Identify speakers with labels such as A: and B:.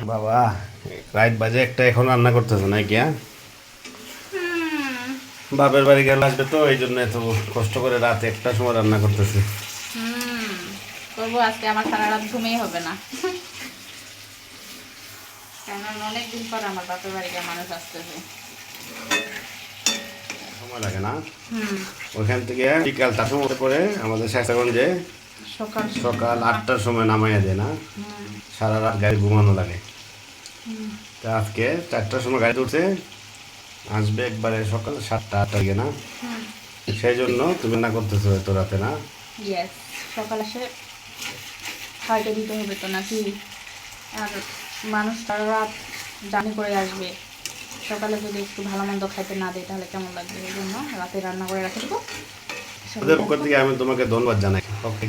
A: বাবা রাত বাজে একটা এখন রান্না করতেছে না কি? বাপের বাড়ি গেলে আসবে তো এই জন্য এত কষ্ট করে রাতে একটা সময় রান্না করতেছে।
B: করবো আজকে, আমার সারা রাত ঘুমেই হবে না। কারণ অনেকদিন পর আমার বাপের বাড়ি গিয়ে মানুষ আসতেছে।
A: সময় লাগে না? ওখান থেকে বিকাল 4টার সময় করে আমাদের শাস্তাগঞ্জে
B: সকাল
A: সকাল 8টার সময় নামাইয়া দেয় না, সারা রাত গাড়ি ঘুমানো লাগে। তা আজকে 4টার সময় গাড়ি উঠছে, আসবে একবারে সকাল 7টা 8টা দিকে না, সেই জন্য তুমি না করতেছো এত রাতে না?
B: ইয়েস, সকাল এসে খাইতে দিতে হবে তো নাকি? আর মানুষ সারা রাত জার্নি করে আসবে, সকালে যদি একটু ভালো মন্দ খাইতে না দেয় তাহলে কেমন লাগবে? এই জন্য রাতে রান্না করে রাখে দেবো।
A: ওদের পক্ষ থেকে আমি তোমাকে ধন্যবাদ জানাই। ওকে।